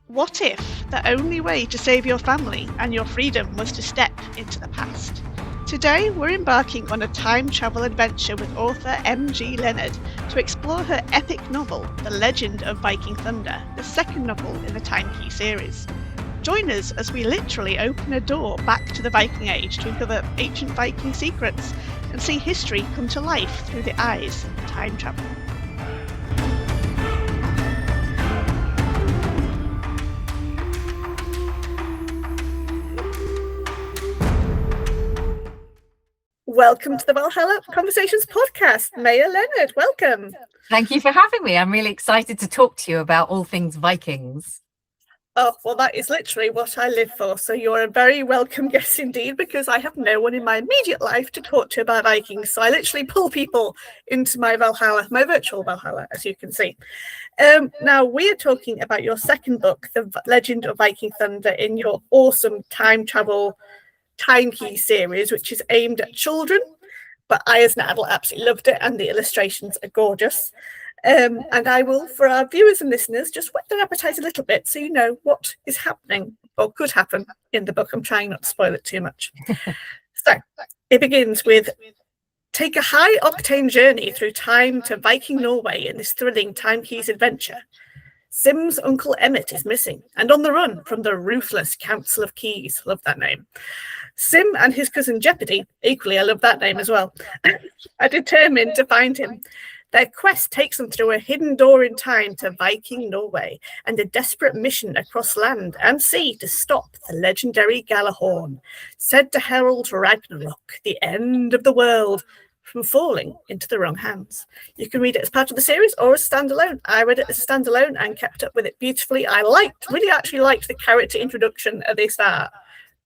What if the only way to save your family and your freedom was to step into the past? Today, we're embarking on a time travel adventure with author M.G. Leonard to explore her epic novel, The Legend of Viking Thunder, the second novel in the Time Key series. Join us as we literally open a door back to the Viking Age to uncover ancient Viking secrets and see history come to life through the eyes of time travel. Welcome to the Valhalla Conversations podcast. Maya Leonard, welcome. Thank you for having me. I'm really excited to talk to you about all things Vikings. Oh, well, that is literally what I live for. So you're a very welcome guest indeed, because I have no one in my immediate life to talk to about Vikings. So I literally pull people into my Valhalla, my virtual Valhalla, as you can see. Now, we are talking about your second book, The Legend of Viking Thunder, in your awesome time travel Time Key series, which is aimed at children, but I as an adult absolutely loved it, and the illustrations are gorgeous. And I will, for our viewers and listeners, just whet their appetite a little bit so you know what is happening or could happen in the book. I'm trying not to spoil it too much. So it begins with: take a high-octane journey through time to Viking Norway in this thrilling Time Keys adventure. Sim's uncle Emmett is missing and on the run from the ruthless Council of Keys. Love that name. Sim and his cousin Jeopardy, equally I love that name as well, are determined to find him. Their quest takes them through a hidden door in time to Viking Norway and a desperate mission across land and sea to stop the legendary Galahorn, said to herald Ragnarok, the end of the world, from falling into the wrong hands. You can read it as part of the series or as standalone. I read it as a standalone and kept up with it beautifully. I really actually liked the character introduction at the start.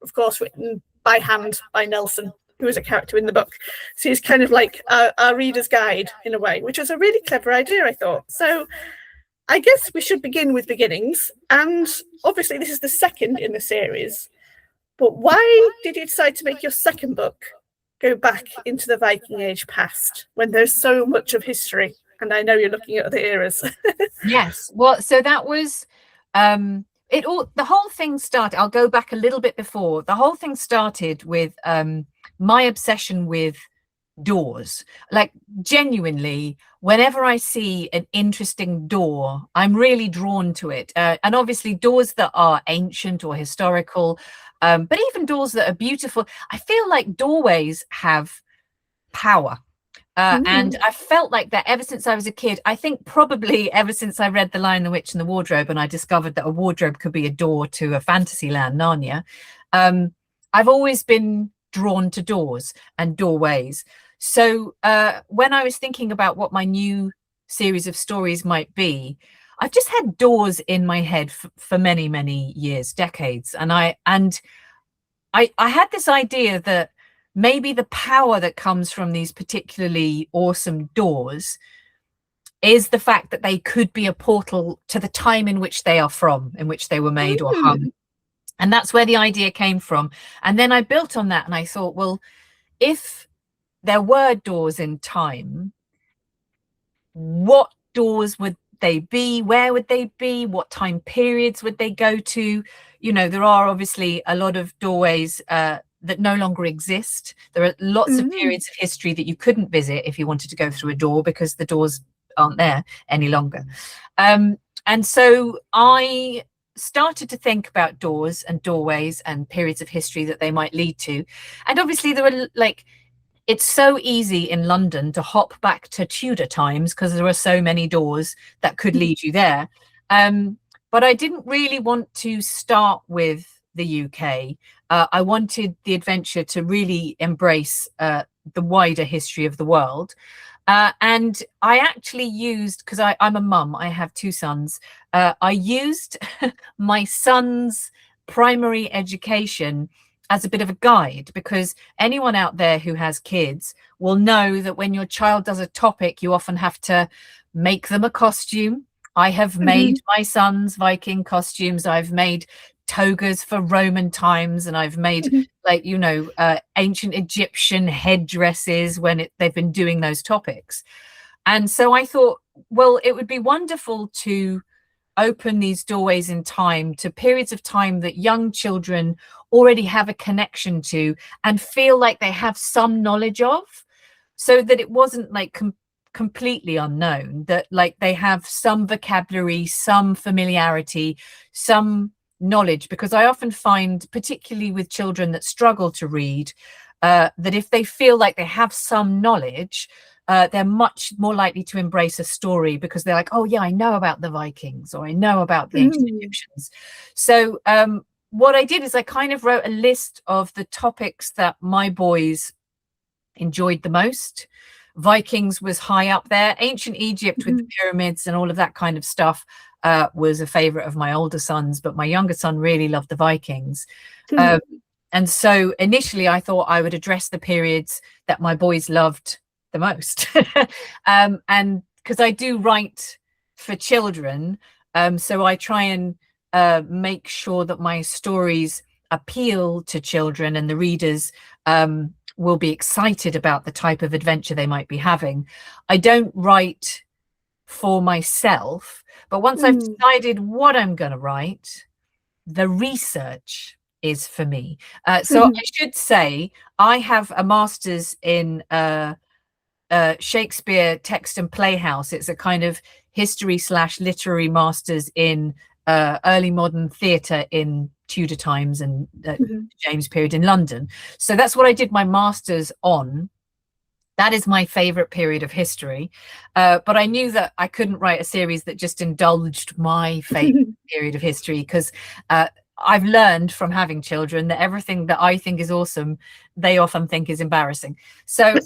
Of course, written by hand by Nelson, who is a character in the book. So he's kind of like our reader's guide in a way, which was a really clever idea, I thought. So I guess we should begin with beginnings. And obviously this is the second in the series. But why did you decide to make your second book go back into the Viking Age past when there's so much of history? And I know you're looking at other eras. Yes. Well, so that was the whole thing started. I'll go back a little bit before. The whole thing started with my obsession with doors. Like, genuinely, whenever I see an interesting door, I'm really drawn to it. And obviously doors that are ancient or historical, but even doors that are beautiful. I feel like doorways have power. And I felt like that ever since I was a kid. I think probably ever since I read The Lion, the Witch and the Wardrobe, and I discovered that a wardrobe could be a door to a fantasy land, Narnia. I've always been drawn to doors and doorways. So when I was thinking about what my new series of stories might be, I've just had doors in my head for many, many years, decades. And I had this idea that maybe the power that comes from these particularly awesome doors is the fact that they could be a portal to the time in which they are from, in which they were made or hung. And that's where the idea came from. And then I built on that and I thought, well, if there were doors in time, what doors would they be? Where would they be? What time periods would they go to? You know, there are obviously a lot of doorways that no longer exist. There are lots of periods of history that you couldn't visit if you wanted to go through a door because the doors aren't there any longer. And so I started to think about doors and doorways and periods of history that they might lead to. And obviously there are, like, it's so easy in London to hop back to Tudor times because there are so many doors that could lead you there. But I didn't really want to start with the UK. I wanted the adventure to really embrace the wider history of the world. And I actually used, because I'm a mum, I have two sons, I used my son's primary education as a bit of a guide, because anyone out there who has kids will know that when your child does a topic, you often have to make them a costume. I have made my son's Viking costumes. I've made togas for Roman times, and I've made like, you know, ancient Egyptian headdresses when they've been doing those topics. And so I thought, well, it would be wonderful to open these doorways in time to periods of time that young children already have a connection to and feel like they have some knowledge of, so that it wasn't like completely unknown, that like they have some vocabulary, some familiarity, some knowledge. Because I often find, particularly with children that struggle to read, that if they feel like they have some knowledge, they're much more likely to embrace a story, because they're like, oh yeah, I know about the Vikings, or I know about the ancient Egyptians. So what I did is I kind of wrote a list of the topics that my boys enjoyed the most. Vikings was high up there. Ancient Egypt with the pyramids and all of that kind of stuff was a favorite of my older sons, but my younger son really loved the Vikings. And so initially I thought I would address the periods that my boys loved the most. And because I do write for children, so I try and make sure that my stories appeal to children, and the readers will be excited about the type of adventure they might be having. I don't write for myself, but once I've decided what I'm going to write, the research is for me. So I should say I have a master's in Shakespeare Text and Playhouse. It's a kind of history/literary master's in early modern theatre in Tudor times and James period in London. So that's what I did my master's on. That is my favorite period of history. But I knew that I couldn't write a series that just indulged my favorite period of history, because I've learned from having children that everything that I think is awesome, they often think is embarrassing. So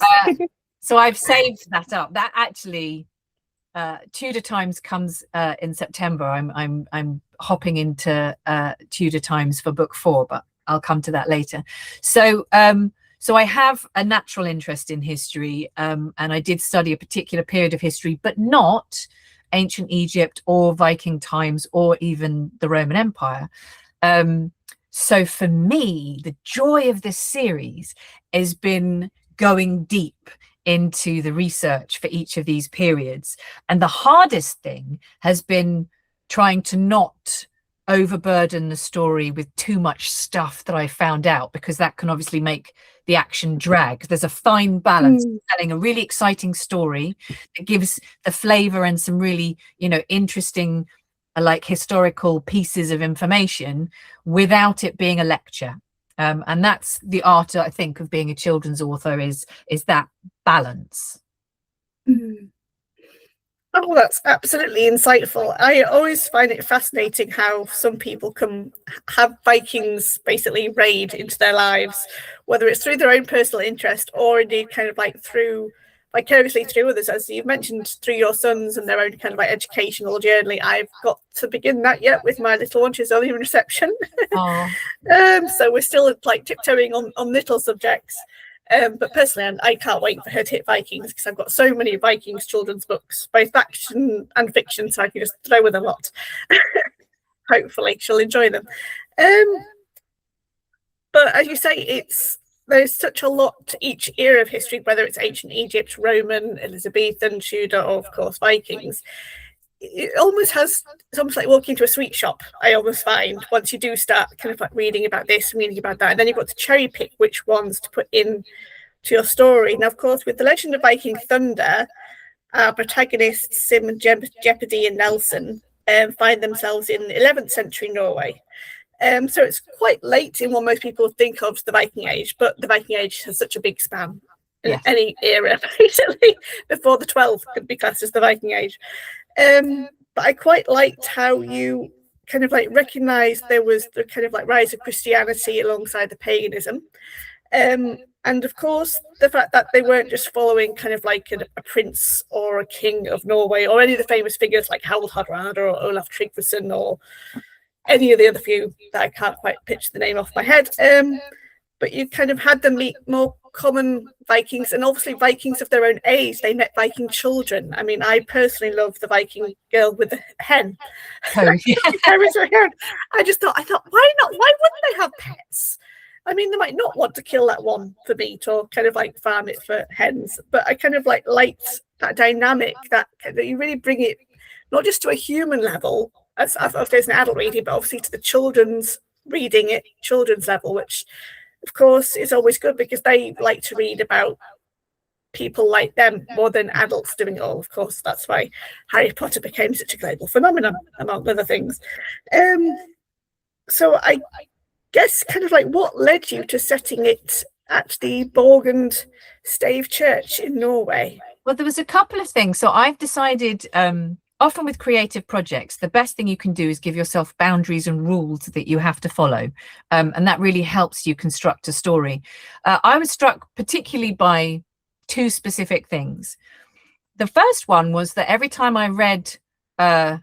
so I've saved that up. That actually Tudor Times comes in September. I'm hopping into Tudor Times for book 4, but I'll come to that later. So so I have a natural interest in history, and I did study a particular period of history, but not ancient Egypt or Viking times or even the Roman Empire. So for me, the joy of this series has been going deep into the research for each of these periods. And the hardest thing has been trying to not overburden the story with too much stuff that I found out, because that can obviously make the action drag. There's a fine balance telling a really exciting story that gives the flavor and some really, you know, interesting like historical pieces of information without it being a lecture. And that's the art, I think, of being a children's author, is that balance. Oh, that's absolutely insightful. I always find it fascinating how some people can have Vikings basically raid into their lives, whether it's through their own personal interest or indeed kind of like through vicariously through others, as you've mentioned, through your sons and their own kind of like educational journey. I've got to begin that yet with my little one. She's only in reception. So we're still like tiptoeing on little subjects. But personally, I can't wait for her to hit Vikings, because I've got so many Vikings children's books, both action and fiction, so I can just throw with a lot. Hopefully she'll enjoy them. But as you say, there's such a lot to each era of history, whether it's ancient Egypt, Roman, Elizabethan, Tudor, or of course Vikings. It's almost like walking into a sweet shop, I almost find, once you do start kind of like reading about this and reading about that, and then you've got to cherry pick which ones to put in to your story. Now, of course, with the Legend of Viking Thunder, our protagonists Sim, Jeopardy and Nelson find themselves in 11th century Norway. So it's quite late in what most people think of the Viking Age, but the Viking Age has such a big span. In any era, basically, before the 12 could be classed as the Viking Age. But I quite liked how you kind of like recognized there was the kind of like rise of Christianity alongside the paganism. And of course, the fact that they weren't just following kind of like a prince or a king of Norway, or any of the famous figures like Harald Hardrada or Olaf Tryggvason or any of the other few that I can't quite pitch the name off my head. But you kind of had them meet more common Vikings, and obviously Vikings of their own age. They met Viking children. I mean, I personally love the Viking girl with the hen. I thought, why not? Why wouldn't they have pets? I mean, they might not want to kill that one for meat or kind of like farm it for hens, but I kind of like liked that dynamic, that you really bring it not just to a human level, as there's an adult reading, but obviously to the children's reading at children's level, which of course is always good because they like to read about people like them more than adults doing it all. Of course, that's why Harry Potter became such a global phenomenon, among other things. So I guess kind of like what led you to setting it at the Borgund Stave Church in Norway? Well, there was a couple of things. So I've decided, often with creative projects, the best thing you can do is give yourself boundaries and rules that you have to follow. And that really helps you construct a story. I was struck particularly by two specific things. The first one was that every time I read, what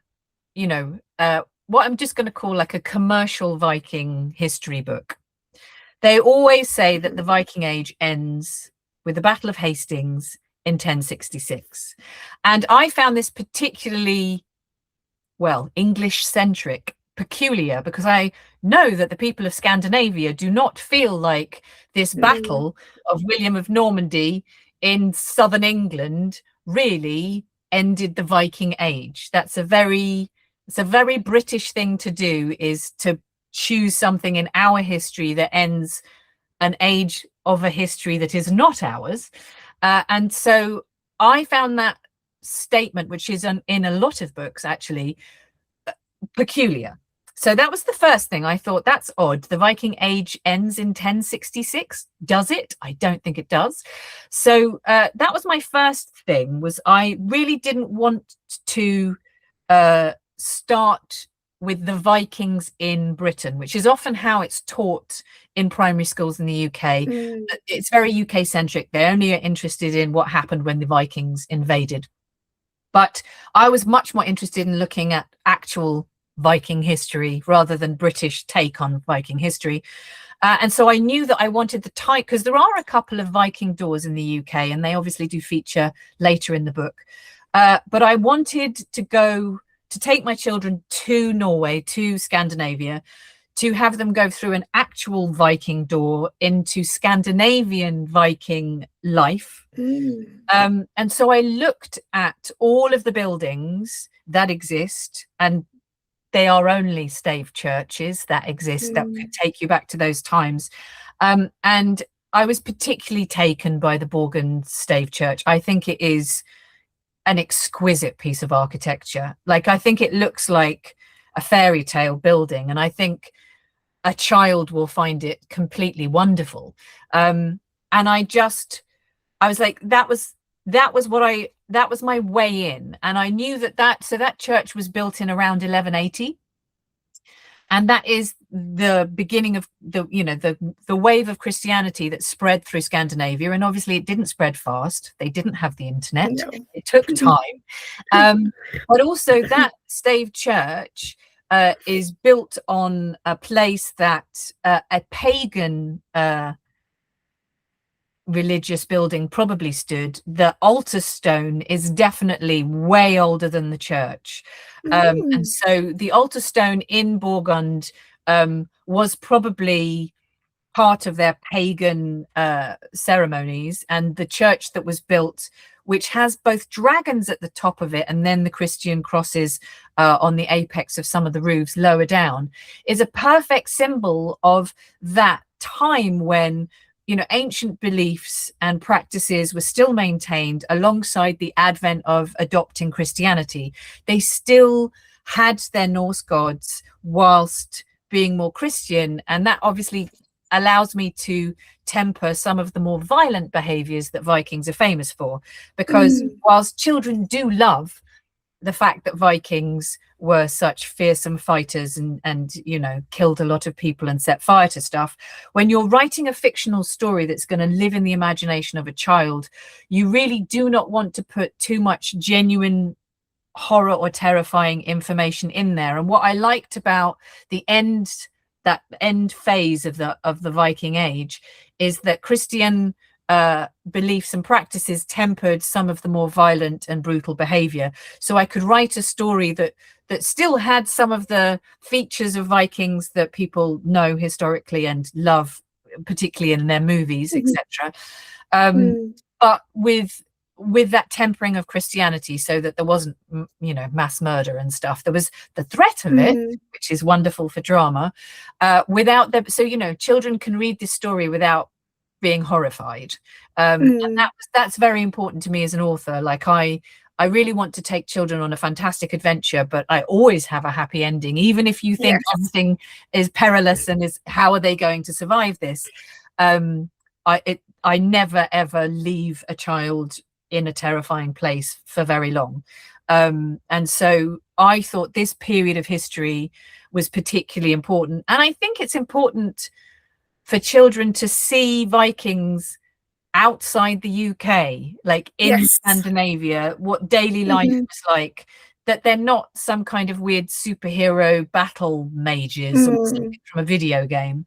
I'm just going to call like a commercial Viking history book, they always say that the Viking Age ends with the Battle of Hastings in 1066. And I found this particularly, English-centric, peculiar, because I know that the people of Scandinavia do not feel like this battle of William of Normandy in southern England really ended the Viking Age. It's a very British thing to do, is to choose something in our history that ends an age of a history that is not ours. And so I found that statement, which is in a lot of books actually, peculiar. So that was the first thing. I thought, that's odd. The Viking Age ends in 1066. Does it? I don't think it does. So that was my first thing, was I really didn't want to start with the Vikings in Britain, which is often how it's taught in primary schools in the UK. It's very UK centric. They only are interested in what happened when the Vikings invaded. But I was much more interested in looking at actual Viking history rather than British take on Viking history. And so I knew that I wanted the type, because there are a couple of Viking doors in the UK, and they obviously do feature later in the book. But I wanted to take my children to Norway, to Scandinavia, to have them go through an actual Viking door into Scandinavian Viking life. And so I looked at all of the buildings that exist, and they are only stave churches that exist that could take you back to those times. And I was particularly taken by the Borgund Stave Church. I think it is an exquisite piece of architecture. Like, I think it looks like a fairy tale building, and I think a child will find it completely wonderful. And I was like, that was my way in. And I knew that church was built in around 1180. And that is the beginning of the wave of Christianity that spread through Scandinavia. And obviously it didn't spread fast. They didn't have the internet. No. It took time. But also that stave church is built on a place that a pagan religious building probably stood. The altar stone is definitely way older than the church. And so the altar stone in Borgund was probably part of their pagan ceremonies. And the church that was built, which has both dragons at the top of it and then the Christian crosses on the apex of some of the roofs lower down, is a perfect symbol of that time when ancient beliefs and practices were still maintained alongside the advent of adopting Christianity. They still had their Norse gods whilst being more Christian, and that obviously allows me to temper some of the more violent behaviors that Vikings are famous for, because whilst children do love the fact that Vikings were such fearsome fighters and killed a lot of people and set fire to stuff, when you're writing a fictional story that's going to live in the imagination of a child, you really do not want to put too much genuine horror or terrifying information in there. And what I liked about that end phase of the Viking Age is that Christian beliefs and practices tempered some of the more violent and brutal behavior. So I could write a story that still had some of the features of Vikings that people know historically and love, particularly in their movies, etc. But with with that tempering of Christianity, so that there wasn't, you know, mass murder and stuff. There was the threat of it, which is wonderful for drama, without them. So, you know, children can read this story without being horrified. And that's very important to me as an author. Like I really want to take children on a fantastic adventure, but I always have a happy ending, even if you think everything is perilous and is, how are they going to survive this? I never ever leave a child in a terrifying place for very long. And so I thought this period of history was particularly important. And I think it's important for children to see Vikings outside the UK, like in Scandinavia, what daily life was like, that they're not some kind of weird superhero battle mages or something from a video game.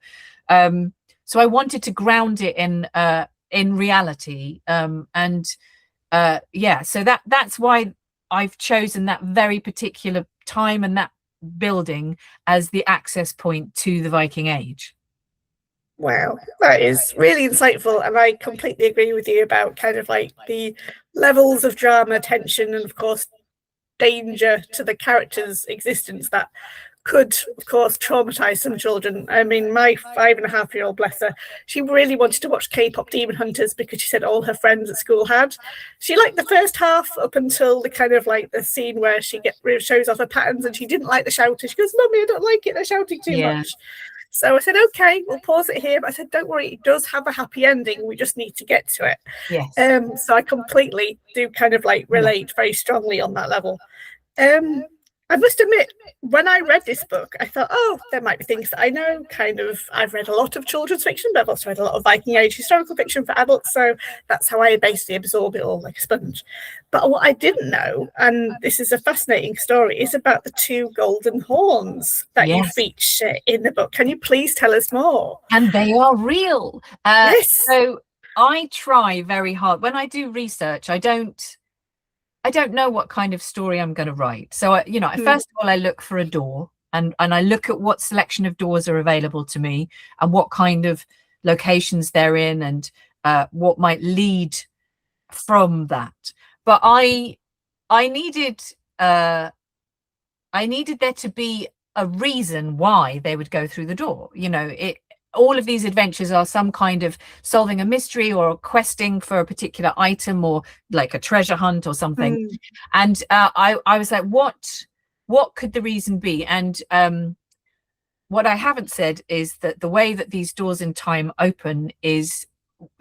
So I wanted to ground it in reality. Yeah, so that's why I've chosen that very particular time and that building as the access point to the Viking Age. Wow, that is really insightful, and I completely agree with you about kind of like the levels of drama, tension, and of course danger to the character's existence that could, of course, traumatize some children. I mean, my 5.5-year-old, bless her, she really wanted to watch K-pop Demon Hunters because she said all her friends at school had. She liked the first half up until the kind of like the scene where she shows off her patterns, and she didn't like the shouting. She goes, "Mummy, I don't like it. They're shouting too much." So I said, okay, we'll pause it here. But I said, don't worry, it does have a happy ending. We just need to get to it. Yes. So I completely do kind of like relate very strongly on that level. I must admit, when I read this book, I thought, oh, there might be things that I know. Kind of, I've read a lot of children's fiction, but I've also read a lot of Viking Age historical fiction for adults. So that's how I basically absorb it all like a sponge. But what I didn't know, and this is a fascinating story, is about the 2 golden horns that you feature in the book. Can you please tell us more? And they are real. Yes. So I try very hard. When I do research, I don't know what kind of story I'm going to write. So, you know, first of all, I look for a door, and I look at what selection of doors are available to me and what kind of locations they're in, and what might lead from that. But I needed there to be a reason why they would go through the door. You know, all of these adventures are some kind of solving a mystery or questing for a particular item, or like a treasure hunt or something. And I was like, what could the reason be? And what I haven't said is that the way that these doors in time open is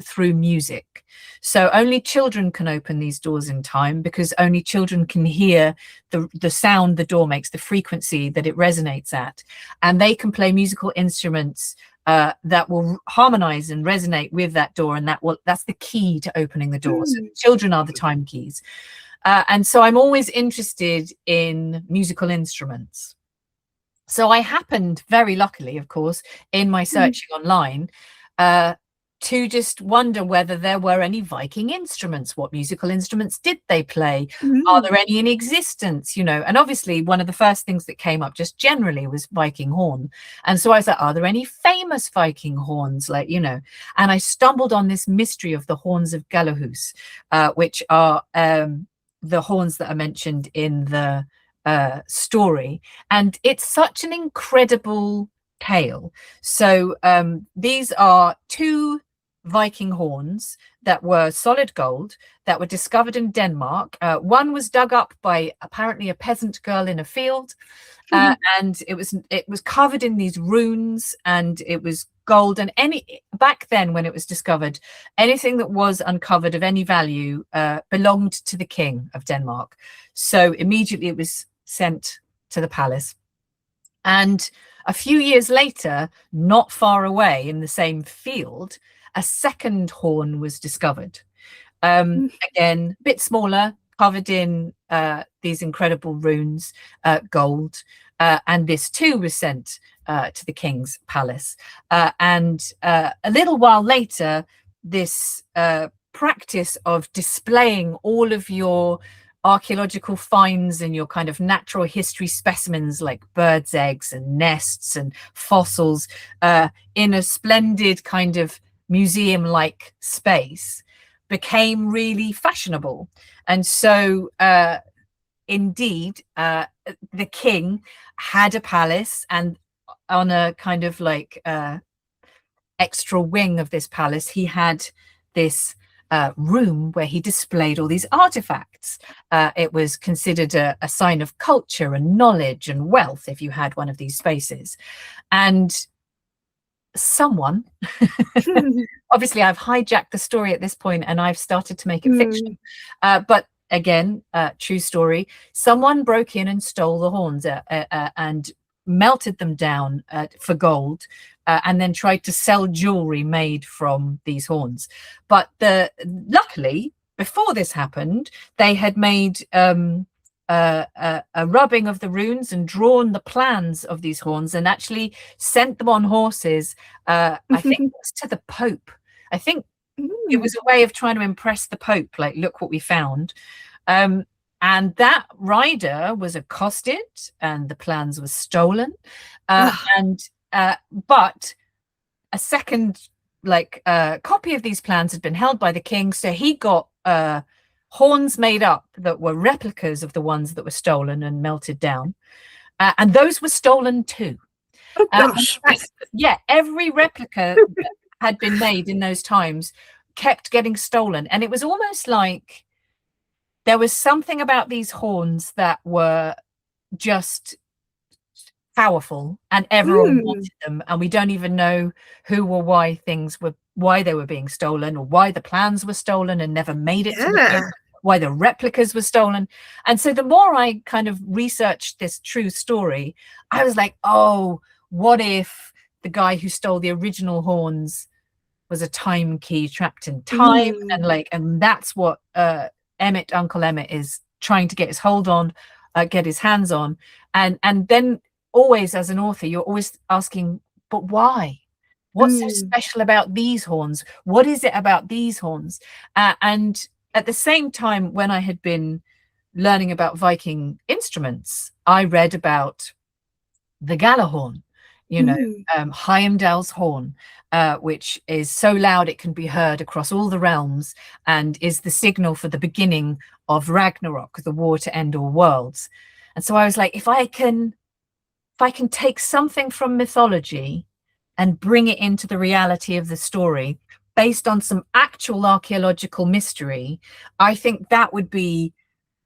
through music. So only children can open these doors in time, because only children can hear the sound the door makes, the frequency that it resonates at, and they can play musical instruments that will harmonize and resonate with that door, and that's the key to opening the door. So children are the time keys. And so I'm always interested in musical instruments. So I happened, very luckily, of course, in my searching online, to just wonder whether there were any Viking instruments. What musical instruments did they play? Are there any in existence? You know, and obviously one of the first things that came up just generally was Viking horn. And so I was like, are there any famous Viking horns? Like, you know, and I stumbled on this mystery of the horns of Galahus, which are the horns that are mentioned in the story. And it's such an incredible tale. So these are 2 Viking horns that were solid gold, that were discovered in Denmark. One was dug up by apparently a peasant girl in a field, and it was covered in these runes, and it was gold. And back then, when it was discovered, anything that was uncovered of any value belonged to the king of Denmark. So immediately it was sent to the palace. And a few years later, not far away in the same field, a second horn was discovered. Again, a bit smaller, covered in these incredible runes, gold. And this too was sent to the king's palace. And a little while later, this practice of displaying all of your archaeological finds and your kind of natural history specimens, like birds' eggs and nests and fossils, in a splendid kind of museum-like space, became really fashionable. And so indeed the king had a palace, and on a kind of like extra wing of this palace he had this room where he displayed all these artifacts. It was considered a sign of culture and knowledge and wealth if you had one of these spaces. And someone obviously I've hijacked the story at this point and I've started to make it fiction, but again, true story, someone broke in and stole the horns and melted them down for gold, and then tried to sell jewelry made from these horns. But luckily before this happened, they had made a rubbing of the runes and drawn the plans of these horns and actually sent them on horses. I think it was to the Pope. I think it was a way of trying to impress the Pope, like, look what we found. And that rider was accosted and the plans were stolen. But a second copy of these plans had been held by the king, so he got horns made up that were replicas of the ones that were stolen and melted down, and those were stolen too. Oh gosh. Yeah, every replica that had been made in those times kept getting stolen, and it was almost like there was something about these horns that were just powerful and everyone wanted them, and we don't even know who or why they were being stolen, or why the plans were stolen and never made it to the king, why the replicas were stolen. And so the more I kind of researched this true story, I was like, oh, what if the guy who stole the original horns was a time key trapped in time, and that's what Uncle Emmett is trying to get his hold on, get his hands on. And then always as an author, you're always asking, but why? What's so special about these horns? What is it about these horns? And at the same time, when I had been learning about Viking instruments, I read about the Galahorn, Heimdall's horn, which is so loud it can be heard across all the realms and is the signal for the beginning of Ragnarok, the war to end all worlds. And so I was like, if I can take something from mythology and bring it into the reality of the story based on some actual archaeological mystery, I think that would be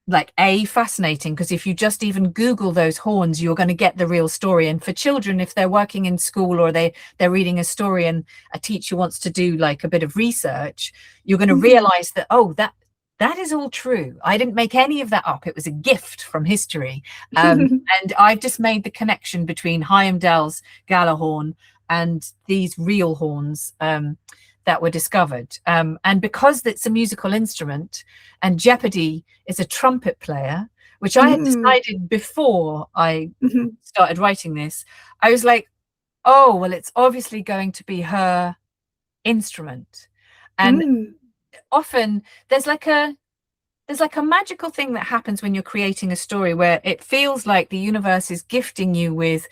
like fascinating, because if you just even Google those horns, you're going to get the real story. And for children, if they're working in school or they're reading a story and a teacher wants to do like a bit of research, you're going to realize that, oh, that is all true. I didn't make any of that up. It was a gift from history. And I've just made the connection between Heimdall's Galahorn and these real horns that were discovered. And because it's a musical instrument and Jeopardy is a trumpet player, which I had decided before I started writing this, I was like, oh, well, it's obviously going to be her instrument. And often there's like a magical thing that happens when you're creating a story where it feels like the universe is gifting you with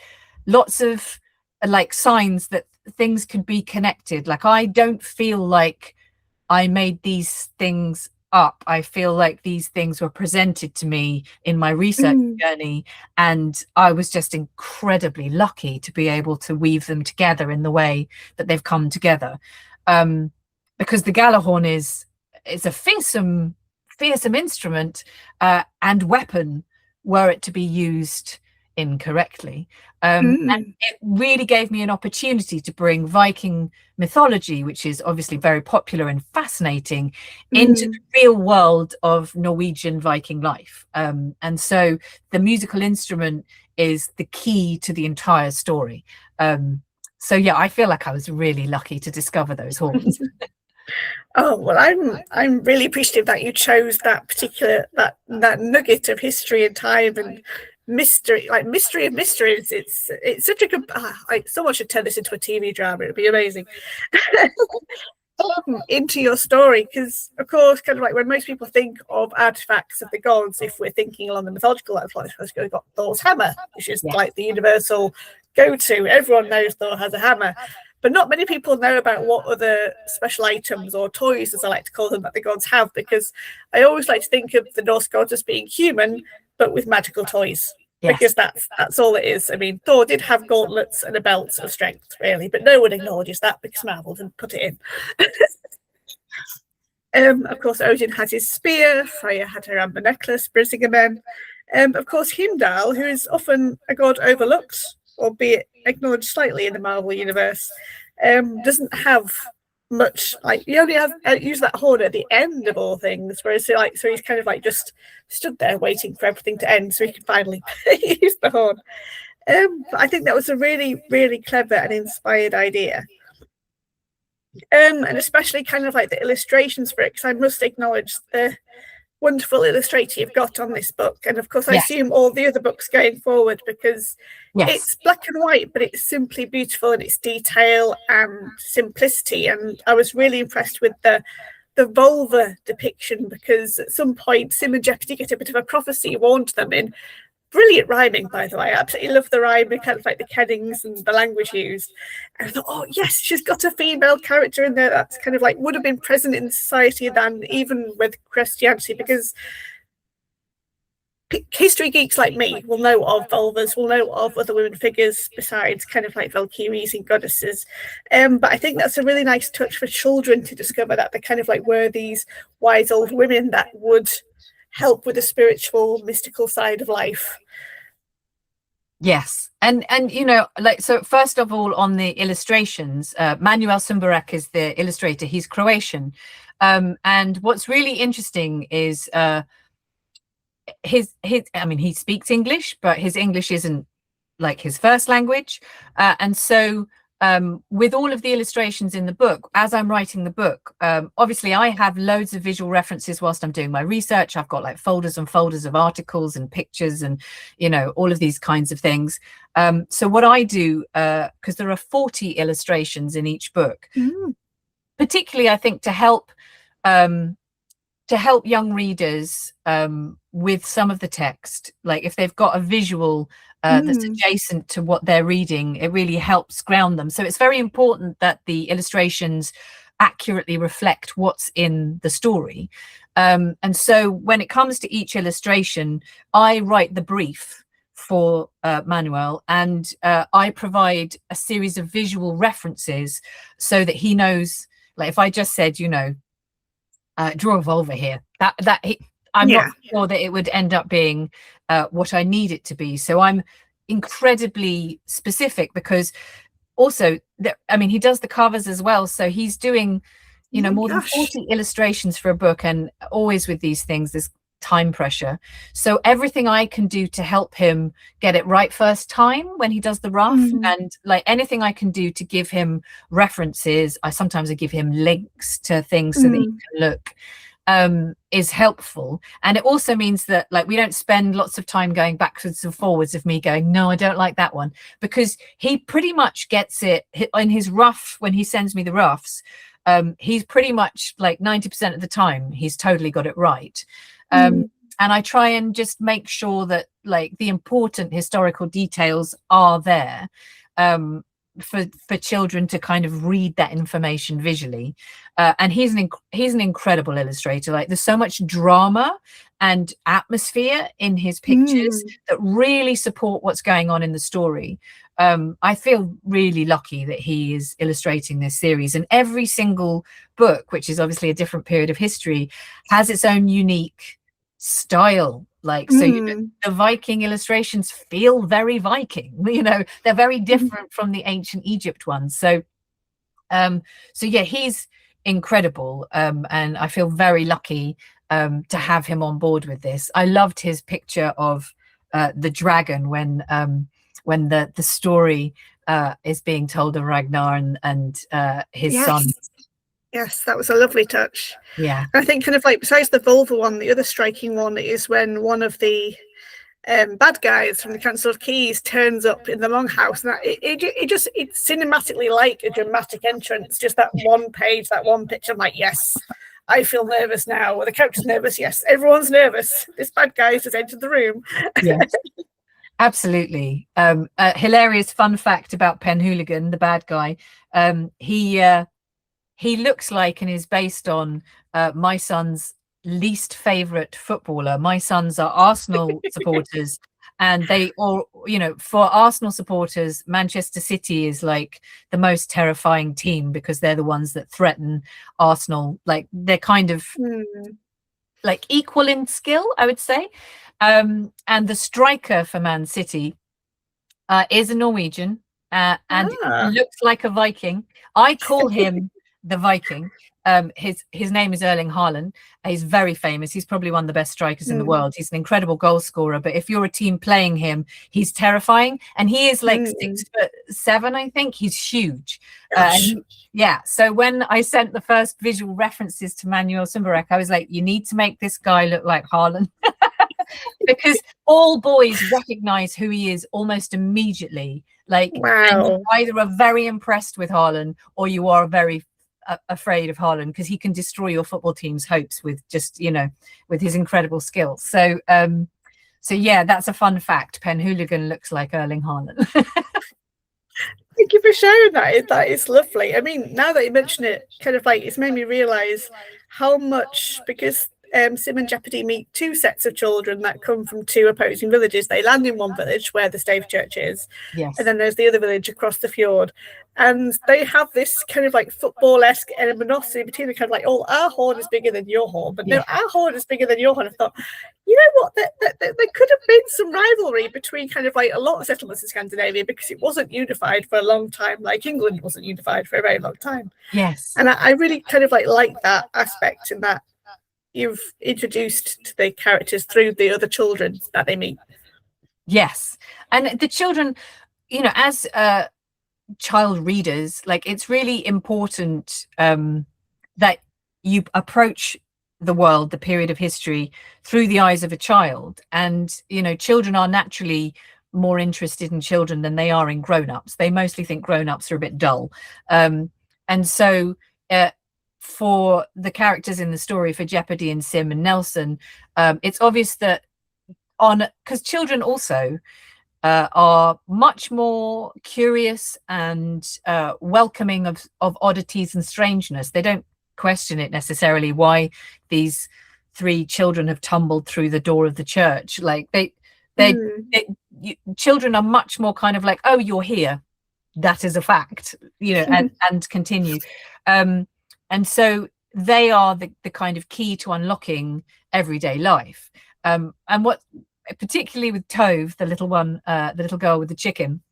lots of like signs that things could be connected. Like, I don't feel like I made these things up. I feel like these things were presented to me in my research journey, and I was just incredibly lucky to be able to weave them together in the way that they've come together. Because the Galahorn is a fearsome instrument and weapon were it to be used incorrectly. And it really gave me an opportunity to bring Viking mythology, which is obviously very popular and fascinating, into the real world of Norwegian Viking life. And so the musical instrument is the key to the entire story. So yeah, I feel like I was really lucky to discover those horns. Oh, well, I'm really appreciative that you chose that particular that nugget of history and time and mystery, like mystery of mysteries. It's such a good. Someone should turn this into a TV drama. It'd be amazing. Into your story, because of course, kind of like when most people think of artifacts of the gods, if we're thinking along the mythological lines, we've got Thor's hammer, which is like the universal go-to. Everyone knows Thor has a hammer. but not many people know about what other special items or toys, as I like to call them, that the gods have, because I always like to think of the Norse gods as being human, but with magical toys. Yes. Because that's all it is. I mean, Thor did have gauntlets and a belt of strength, really, but no one acknowledges that because Marvel didn't put it in. Of course, Odin has his spear, Freya had her amber necklace, Brisingamen. Of course, Heimdall, who is often a god overlooked, albeit acknowledged slightly in the Marvel universe, doesn't have much. Like, you only have use that horn at the end of all things, whereas so he's kind of like just stood there waiting for everything to end so he could finally use the horn. But I think that was a really, really clever and inspired idea. And especially kind of like the illustrations for it, because I must acknowledge the wonderful illustrator you've got on this book, and of course I assume all the other books going forward, because it's black and white, but it's simply beautiful in its detail and simplicity. And I was really impressed with the vulva depiction, because at some point Sim and Jeopardy get a bit of a prophecy warned them in brilliant rhyming, by the way. I absolutely love the rhyming, kind of like the kennings and the language used. And I thought, oh yes, she's got a female character in there that's kind of like would have been present in society than even with Christianity, because history geeks like me will know of vulvas, will know of other women figures besides kind of like Valkyries and goddesses. But I think that's a really nice touch for children to discover that they kind of like were these wise old women that would help with the spiritual, mystical side of life. Yes, and you know, like, so first of all, on the illustrations, Manuel Sumberek is the illustrator. He's Croatian, and what's really interesting is his I mean, he speaks English, but his English isn't like his first language, and so with all of the illustrations in the book, as I'm writing the book, obviously I have loads of visual references whilst I'm doing my research. I've got like folders and folders of articles and pictures and, you know, all of these kinds of things. So what I do, because there are 40 illustrations in each book, particularly I think to help young readers with some of the text, like if they've got a visual that's adjacent to what they're reading, it really helps ground them. So it's very important that the illustrations accurately reflect what's in the story. And so when it comes to each illustration, I write the brief for Manuel, and I provide a series of visual references so that he knows, like if I just said, you know, draw a vulva here, I'm not sure that it would end up being what I need it to be. So I'm incredibly specific, because also, I mean, he does the covers as well. So he's doing, you know, more than 40 illustrations for a book, and always with these things, there's time pressure. So everything I can do to help him get it right first time when he does the rough, and like anything I can do to give him references, sometimes I give him links to things so that he can look, is helpful. And it also means that like we don't spend lots of time going backwards and forwards of me going, no, I don't like that one, because he pretty much gets it in his rough. When he sends me the roughs, he's pretty much like 90% of the time he's totally got it right. And I try and just make sure that like the important historical details are there, for children to kind of read that information visually. And he's an incredible illustrator. Like there's so much drama and atmosphere in his pictures that really support what's going on in the story. I feel really lucky that he is illustrating this series, and every single book, which is obviously a different period of history, has its own unique style. Like, so you know, the Viking illustrations feel very Viking, you know, they're very different from the ancient Egypt ones. So yeah, he's incredible, and I feel very lucky to have him on board with this. I loved his picture of the dragon when the story is being told of Ragnar and his son. Yes, that was a lovely touch. Yeah. I think kind of like besides the vulva one, the other striking one is when one of the bad guys from the Council of Keys turns up in the longhouse, and it's cinematically like a dramatic entrance. Just that one page, that one picture. I'm like, yes, I feel nervous now. Or the character's nervous. Yes, everyone's nervous. This bad guy has just entered the room. Yes. Absolutely. Hilarious fun fact about Penhooligan, the bad guy. He looks like and is based on my son's least favorite footballer. My sons are Arsenal supporters, and they all, for Arsenal supporters, Manchester City is like the most terrifying team because they're the ones that threaten Arsenal. Like they're kind of like equal in skill, I would say. And the striker for Man City is a Norwegian and looks like a Viking. I call him the Viking. His name is Erling Haaland. He's very famous. He's probably one of the best strikers in the world. He's an incredible goal scorer. But if you're a team playing him, he's terrifying. And he is like 6'7", I think. He's huge. Yeah. So when I sent the first visual references to Manuel Sumberek, I was like, you need to make this guy look like Haaland. Because all boys recognize who he is almost immediately. Like, and you either are very impressed with Haaland or you are very afraid of Haaland because he can destroy your football team's hopes with just, with his incredible skills. So, yeah, that's a fun fact. Penhooligan looks like Erling Haaland. Thank you for sharing that. That is lovely. I mean, now that you mention it, kind of like it's made me realize how much, because Sim and Jeopardy meet two sets of children that come from two opposing villages. They land in one village where the stave church is, and then there's the other village across the fjord, and they have this kind of like football-esque animosity between them, kind of like, oh, our horn is bigger than your horn, but no, our horn is bigger than your horn. I thought, you know what, there could have been some rivalry between kind of like a lot of settlements in Scandinavia because it wasn't unified for a long time, like England wasn't unified for a very long time. Yes. And I really kind of like that aspect, and that you've introduced to the characters through the other children that they meet. Yes. And the children, as child readers, like it's really important that you approach the world, the period of history, through the eyes of a child. And, children are naturally more interested in children than they are in grown-ups. They mostly think grown-ups are a bit dull. And so for the characters in the story, for Jeopardy and Sim and Nelson, it's obvious that because children also are much more curious and welcoming of oddities and strangeness. They don't question it necessarily why these three children have tumbled through the door of the church. Like children are much more kind of like, oh, you're here, that is a fact, and continue. And so they are the kind of key to unlocking everyday life. And what, particularly with Tove, the little one, the little girl with the chicken,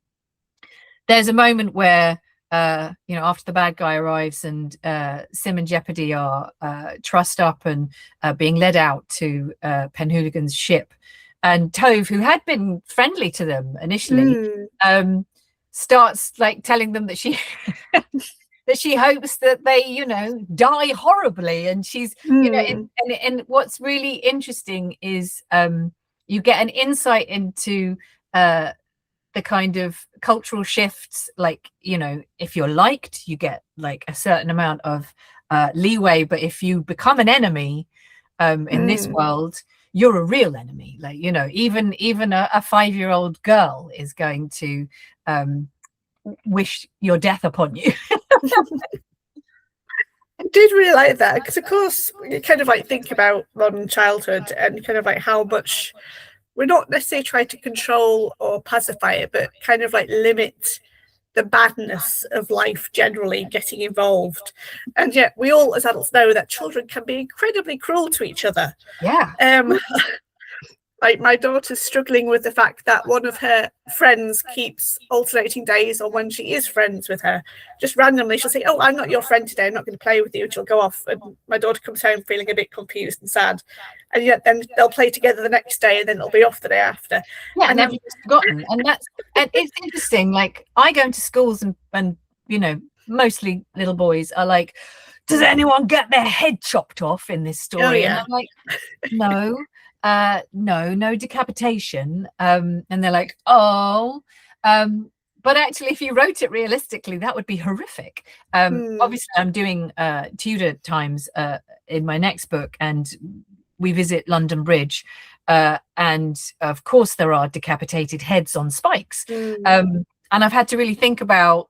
there's a moment where, after the bad guy arrives and Sim and Jeopardy are trussed up and being led out to Penhooligan's ship. And Tove, who had been friendly to them initially, starts like telling them that she... that she hopes that they, die horribly. And she's, and what's really interesting is you get an insight into the kind of cultural shifts. Like, if you're liked, you get like a certain amount of leeway. But if you become an enemy in this world, you're a real enemy. Like, even a 5-year-old girl is going to wish your death upon you. I did really like that because, of course, you kind of like think about modern childhood and kind of like how much we're not necessarily trying to control or pacify it, but kind of like limit the badness of life generally getting involved. And yet we all as adults know that children can be incredibly cruel to each other. Like my daughter's struggling with the fact that one of her friends keeps alternating days on when she is friends with her. Just randomly, she'll say, oh, I'm not your friend today. I'm not going to play with you. And she'll go off. And my daughter comes home feeling a bit confused and sad. And yet then they'll play together the next day and then it'll be off the day after. Yeah, and everyone's forgotten. And it's interesting. Like I go into schools and mostly little boys are like, does anyone get their head chopped off in this story? Oh, yeah. And I'm like, no. No decapitation. And they're like, oh, but actually, if you wrote it realistically, that would be horrific. Obviously, I'm doing Tudor times in my next book, and we visit London Bridge, And of course there are decapitated heads on spikes. And I've had to really think about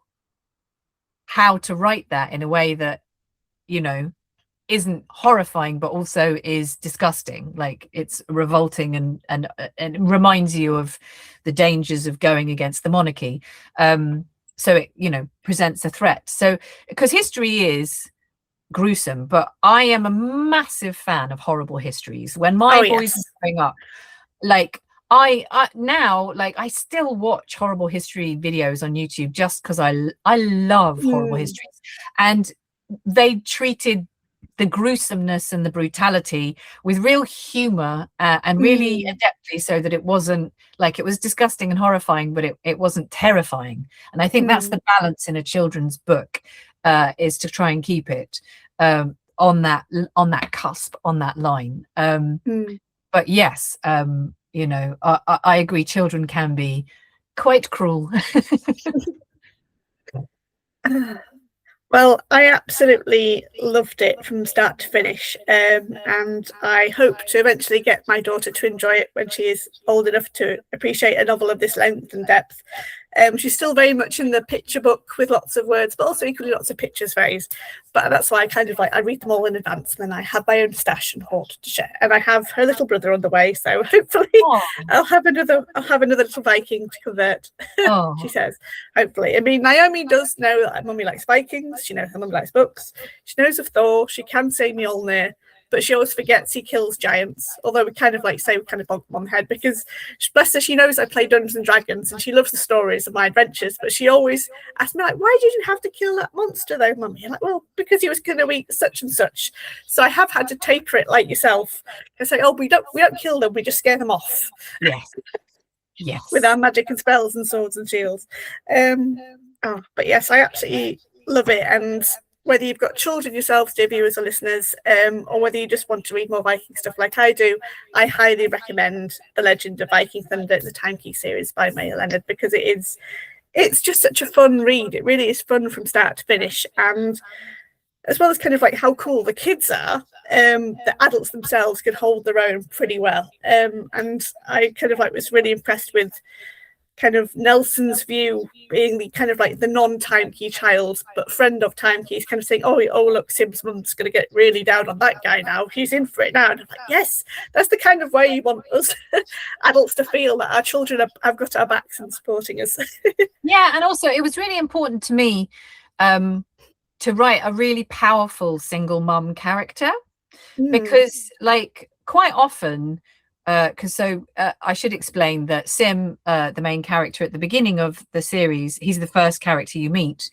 how to write that in a way that, you know, isn't horrifying but also is disgusting. Like, it's revolting and reminds you of the dangers of going against the monarchy. So it, you know, presents a threat. So because history is gruesome, but I am a massive fan of horrible histories. When my boys were growing up, like I now, like, I still watch horrible history videos on YouTube just because I love horrible histories, and they treated the gruesomeness and the brutality with real humor and really adeptly, so that it wasn't like, it was disgusting and horrifying, but it wasn't terrifying. And I think that's the balance in a children's book, is to try and keep it on that cusp, on that line. But yes, you know, I agree, children can be quite cruel. Well, I absolutely loved it from start to finish, and I hope to eventually get my daughter to enjoy it when she is old enough to appreciate a novel of this length and depth. She's still very much in the picture book with lots of words, but also equally lots of pictures phase. But that's why I kind of like, I read them all in advance, and then I have my own stash and hoard to share. And I have her little brother on the way, so hopefully I'll have another little Viking to convert. She says, hopefully. I mean, Naomi does know that Mummy likes Vikings. She knows her Mummy likes books. She knows of Thor. She can say Mjolnir, but she always forgets he kills giants. Although we kind of like say we kind of bonk on the head, because bless her, she knows I play Dungeons and Dragons and she loves the stories of my adventures. But she always asks me, like, why did you have to kill that monster though, Mummy? I'm like, well, because he was going to eat such and such. So I have had to taper it like yourself and say, oh, we don't kill them, we just scare them off. Yes. With our magic and spells and swords and shields. But yes, I absolutely love it. And whether you've got children yourselves, dear viewers or listeners, or whether you just want to read more Viking stuff like I do, I highly recommend The Legend of Viking Thunder, the Time Key series by Maya Leonard, because it's just such a fun read. It really is fun from start to finish. And as well as kind of like how cool the kids are, the adults themselves can hold their own pretty well. And I kind of like was really impressed with kind of Nelson's view, being the kind of like the non-time key child but friend of time keys, kind of saying, oh look, Sim's mum's going to get really down on that guy now, he's in for it now. And I'm like, yes, that's the kind of way you want us adults to feel, that our children have got our backs and supporting us. Yeah, and also it was really important to me to write a really powerful single mum character, because like quite often I should explain that Sim, the main character at the beginning of the series, he's the first character you meet.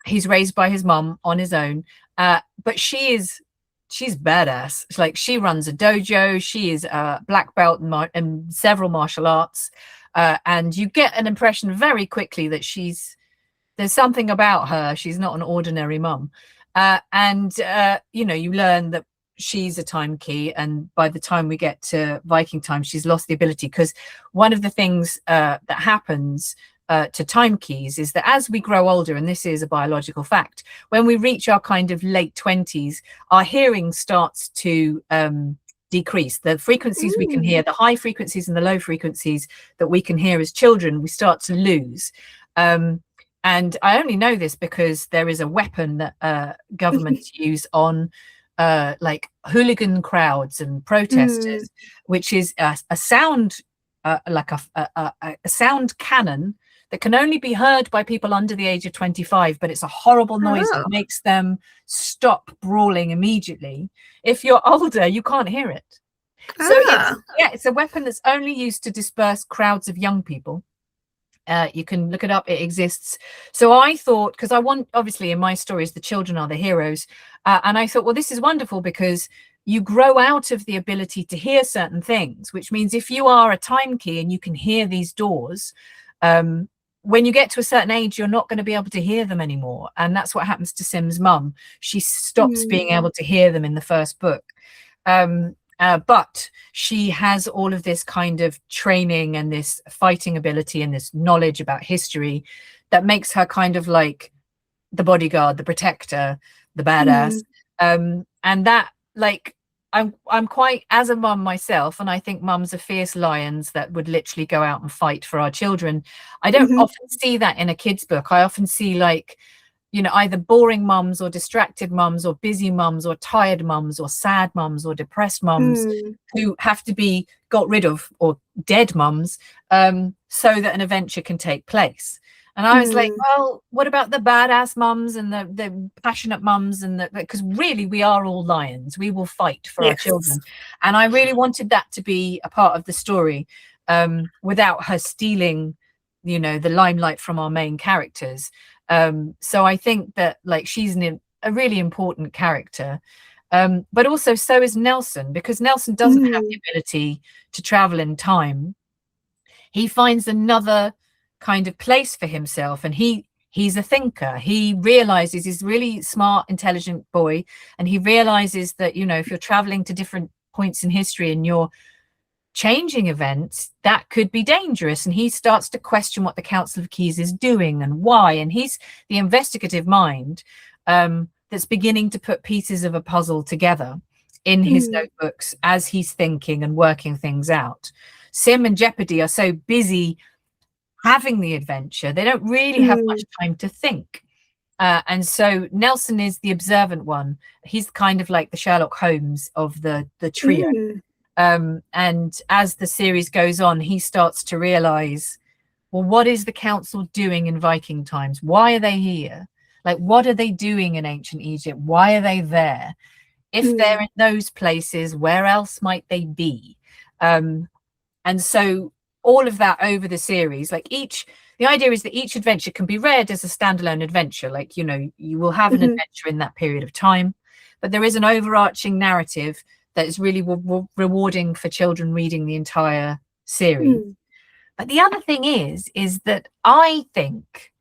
He's raised by his mum on his own, but she's badass. It's like, she runs a dojo, she is a black belt in several martial arts, and you get an impression very quickly that there's something about her, she's not an ordinary mum. You know, you learn that she's a time key, and by the time we get to Viking time, she's lost the ability, because one of the things that happens to time keys is that as we grow older, and this is a biological fact, when we reach our kind of late 20s, our hearing starts to decrease. The frequencies we can hear, the high frequencies and the low frequencies that we can hear as children, we start to lose. And I only know this because there is a weapon that governments use on like hooligan crowds and protesters, which is a sound like a sound cannon that can only be heard by people under the age of 25, but it's a horrible noise that makes them stop brawling immediately. If you're older, you can't hear it. So it's a weapon that's only used to disperse crowds of young people. You can look it up, it exists. So I thought, because I want, obviously in my stories the children are the heroes, and I thought, well, this is wonderful because you grow out of the ability to hear certain things, which means if you are a time key and you can hear these doors, when you get to a certain age, you're not going to be able to hear them anymore. And that's what happens to Sim's mum. She stops being able to hear them in the first book. But she has all of this kind of training and this fighting ability and this knowledge about history that makes her kind of like the bodyguard, the protector, the badass. And that, like, I'm quite, as a mum myself, and I think mums are fierce lions that would literally go out and fight for our children. I don't often see that in a kid's book. I often see, like, you know, either boring mums or distracted mums or busy mums or tired mums or sad mums or depressed mums who have to be got rid of, or dead mums, so that an adventure can take place. And I was like, well, what about the badass mums and the passionate mums, and because really we are all lions. We will fight for our children. And I really wanted that to be a part of the story, without her stealing, you know, the limelight from our main characters. So I think that, like, she's a really important character. But also so is Nelson, because Nelson doesn't have the ability to travel in time. He finds another kind of place for himself, and he's a thinker. He realizes, he's a really smart, intelligent boy, and he realizes that, you know, if you're traveling to different points in history and you're changing events, that could be dangerous. And he starts to question what the Council of Keys is doing and why. And he's the investigative mind that's beginning to put pieces of a puzzle together in his notebooks as he's thinking and working things out. Sim and Jeopardy are so busy having the adventure, they don't really have much time to think. And so Nelson is the observant one. He's kind of like the Sherlock Holmes of the trio. And as the series goes on, he starts to realize, well, what is the council doing in Viking times? Why are they here? Like, what are they doing in ancient Egypt? Why are they there? If they're in those places, where else might they be? And so all of that over the series, like, the idea is that each adventure can be read as a standalone adventure. Like, you know, you will have an adventure in that period of time, but there is an overarching narrative that is really rewarding for children reading the entire series. But the other thing is that I think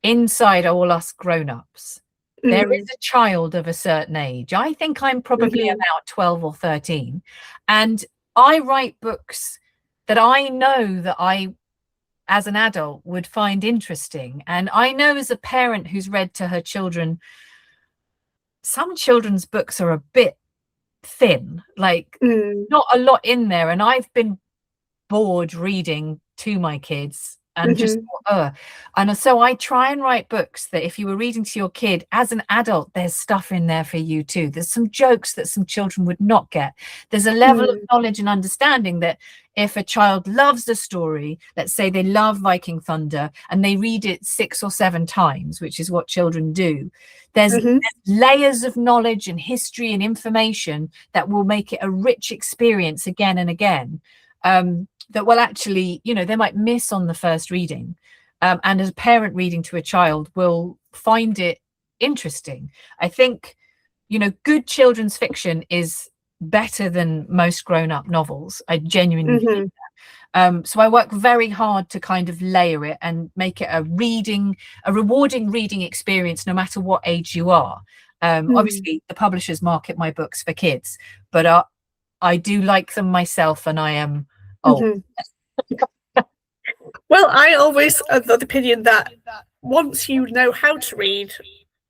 inside all us grown-ups, there is a child of a certain age. I think I'm probably about 12 or 13, and I write books that I know that I, as an adult, would find interesting. And I know, as a parent who's read to her children, some children's books are a bit thin, like not a lot in there. And I've been bored reading to my kids and just and so I try and write books that if you were reading to your kid as an adult, there's stuff in there for you too. There's some jokes that some children would not get. There's a level of knowledge and understanding that if a child loves the story, let's say they love Viking Thunder and they read it 6 or 7 times, which is what children do, there's layers of knowledge and history and information that will make it a rich experience again and again. That will actually, you know, they might miss on the first reading. And as a parent reading to a child will find it interesting. I think, you know, good children's fiction is better than most grown-up novels. I genuinely think that. So I work very hard to kind of layer it and make it a rewarding reading experience, no matter what age you are. Obviously, the publishers market my books for kids, but I do like them myself, and I am old. Well, I always have the opinion that once you know how to read,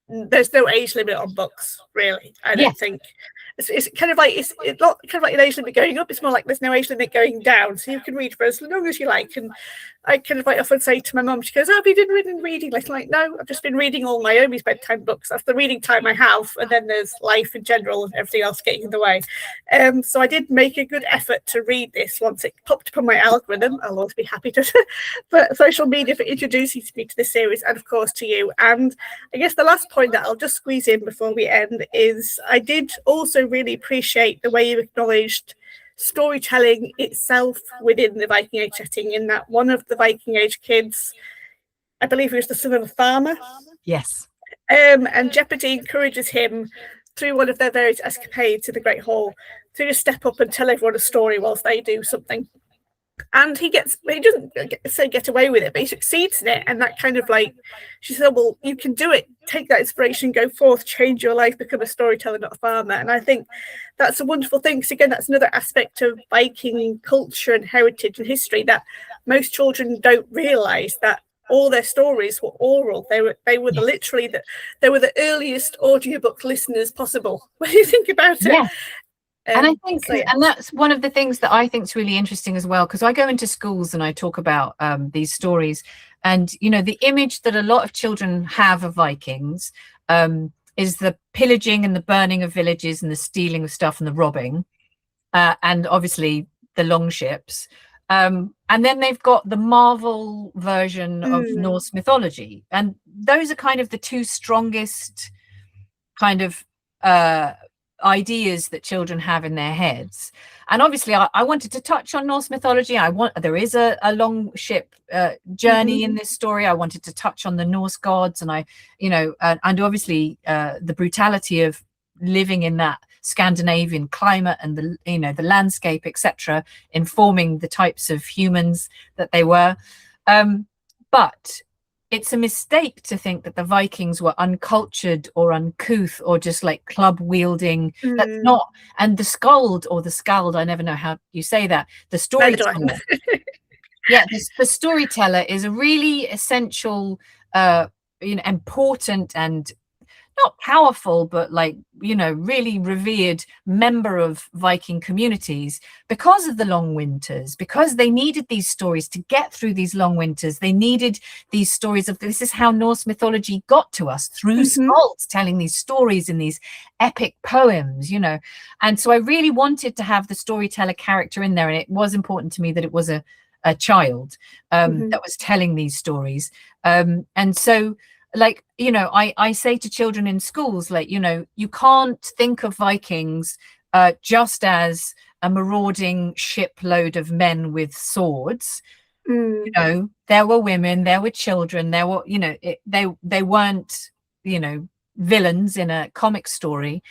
there's no age limit on books, really. I don't think. It's kind of like, it's not kind of like an age limit going up. It's more like there's no age limit going down. So you can read for as long as you like. And I kind of like often say to my mum, she goes, "Oh, have you been reading?" Like, no, I've just been reading all Naomi's bedtime books. That's the reading time I have. And then there's life in general and everything else getting in the way. So I did make a good effort to read this once it popped up on my algorithm. I'll always be happy to for social media for introducing me to this series, and of course to you. And I guess the last point that I'll just squeeze in before we end is I did also really appreciate the way you acknowledged storytelling itself within the Viking Age setting, in that one of the Viking Age kids, I believe he was the son of a farmer. Yes. And Jeopardy encourages him through one of their various escapades in the Great Hall to just step up and tell everyone a story whilst they do something. And he doesn't get away with it, but he succeeds in it. And that kind of like, she said, well, you can do it. Take that inspiration, go forth, change your life, become a storyteller, not a farmer. And I think that's a wonderful thing. Because again, that's another aspect of Viking culture and heritage and history that most children don't realise, that all their stories were oral. They were they were the earliest audiobook listeners possible. When you think about it. And I think, So, yeah. and that's one of the things that I think is really interesting as well, because I go into schools and I talk about these stories, and you know, the image that a lot of children have of Vikings is the pillaging and the burning of villages and the stealing of stuff and the robbing, and obviously the longships. And then they've got the Marvel version of Norse mythology, and those are kind of the two strongest kind of ideas that children have in their heads. And obviously I wanted to touch on Norse mythology. There is a long ship journey in this story. I wanted to touch on the Norse gods, and and obviously the brutality of living in that Scandinavian climate and the landscape, etc., informing the types of humans that they were. But it's a mistake to think that the Vikings were uncultured or uncouth or just like club wielding. That's not. And the skald or the skald, I never know how you say that. The storyteller. Yeah, the storyteller is a really essential, important and not powerful, but really revered member of Viking communities because of the long winters, because they needed these stories to get through these long winters. They needed these stories of, this is how Norse mythology got to us, through skalds telling these stories in these epic poems, And so I really wanted to have the storyteller character in there. And it was important to me that it was a child that was telling these stories. And so, I say to children in schools, you can't think of Vikings just as a marauding shipload of men with swords. There were women, there were children, there were, they weren't, villains in a comic story.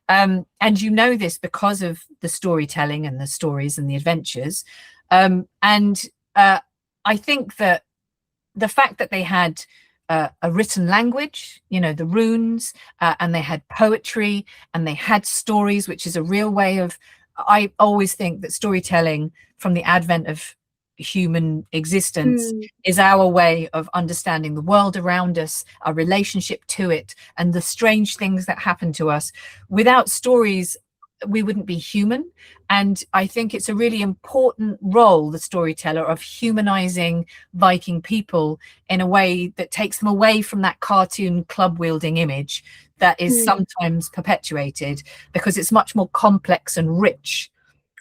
And this because of the storytelling and the stories and the adventures. I think that the fact that they had a written language, the runes, and they had poetry and they had stories, which is a real way of, I always think that storytelling from the advent of human existence is our way of understanding the world around us, our relationship to it, and the strange things that happen to us. Without stories, we wouldn't be human. And I think it's a really important role, the storyteller, of humanizing Viking people in a way that takes them away from that cartoon club wielding image that is sometimes perpetuated, because it's much more complex and rich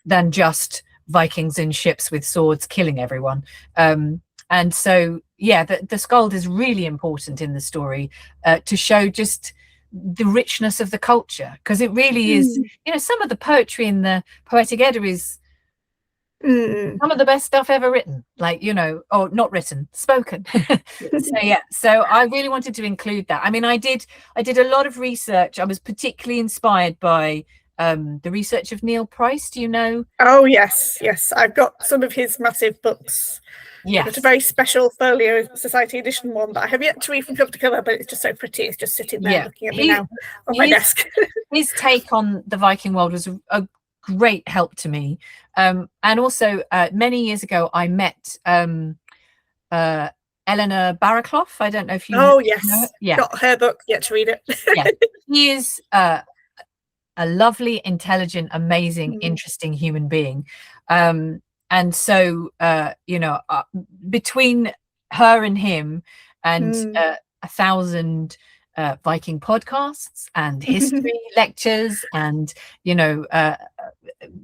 than just Vikings in ships with swords killing everyone. And so, yeah, the skald is really important in the story to show just the richness of the culture, because it really is, some of the poetry in the Poetic Edda is some of the best stuff ever written, or not written, spoken. So I really wanted to include that. I mean, I did a lot of research. I was particularly inspired by the research of Neil Price. Do you know? Oh yes, I've got some of his massive books. Yeah, it's a very special folio Society edition one that I have yet to read from cover to cover, but it's just so pretty. It's just sitting there looking at me now on my desk. His take on the Viking world was a great help to me. And also many years ago, I met Eleanor Barraclough. I don't know if you know her. Yeah, got her book, yet to read it. Yeah, he is a lovely, intelligent, amazing, interesting human being. And so, between her and him and 1,000 Viking podcasts and history lectures and,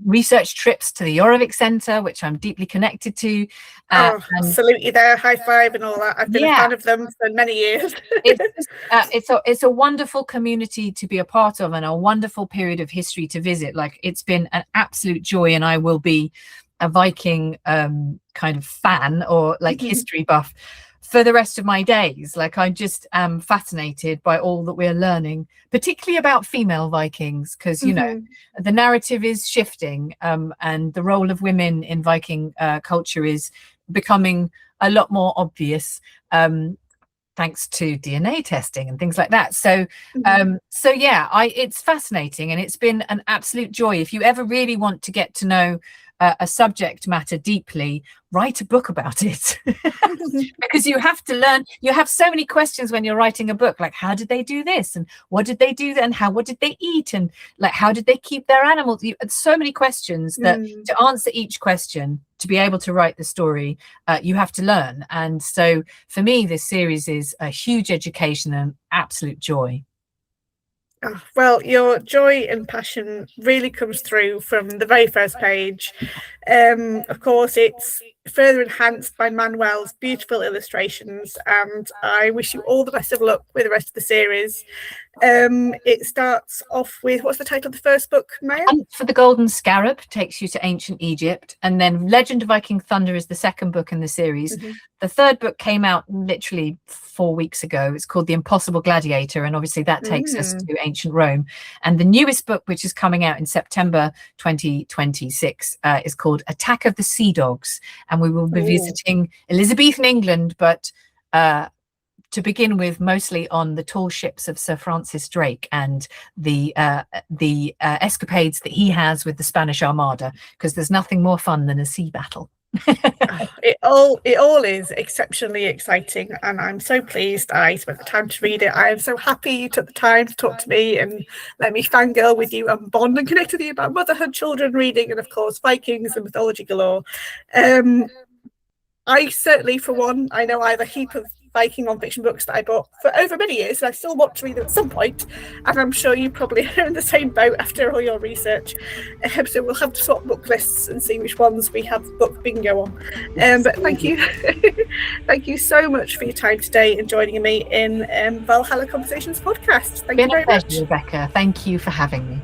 research trips to the Jorvik Centre, which I'm deeply connected to. Absolutely there, high five and all that. I've been a fan of them for many years. It's a wonderful community to be a part of, and a wonderful period of history to visit. It's been an absolute joy, and I will be a Viking kind of fan or history buff for the rest of my days. I just am fascinated by all that we're learning, particularly about female Vikings, because the narrative is shifting, and the role of women in Viking culture is becoming a lot more obvious, thanks to DNA testing and things like that. So it's fascinating, and it's been an absolute joy. If you ever really want to get to know a subject matter deeply, write a book about it. Because you have to learn. You have so many questions when you're writing a book, like how did they do this, and what did they do, and what did they eat, and like how did they keep their animals. So many questions that to answer each question, to be able to write the story, you have to learn. And so for me, this series is a huge education and absolute joy. Oh, well, your joy and passion really comes through from the very first page. Of course, it's further enhanced by Manuel's beautiful illustrations, and I wish you all the best of luck with the rest of the series. It starts off with, what's the title of the first book, Maya? Hunt for the Golden Scarab takes you to ancient Egypt, and then Legend of Viking Thunder is the second book in the series. The third book came out literally 4 weeks ago. It's called The Impossible Gladiator, and obviously that takes us to ancient Rome. And the newest book, which is coming out in September 2026, is called Attack of the Sea Dogs, and we will be visiting Elizabethan England, but to begin with, mostly on the tall ships of Sir Francis Drake and the escapades that he has with the Spanish Armada, because there's nothing more fun than a sea battle. It all is exceptionally exciting, and I'm so pleased I spent the time to read it. I am so happy you took the time to talk to me and let me fangirl with you and bond and connect with you about motherhood, children, reading, and of course Vikings and mythology galore. I certainly, for one, I know I have a heap of Viking non-fiction books that I bought for over many years, and I still want to read them at some point, and I'm sure you probably are in the same boat after all your research. So we'll have to swap book lists and see which ones we have book bingo on. But thank you thank you so much for your time today and joining me in Valhalla Conversations podcast. Thank you very much, Rebecca. Thank you for having me.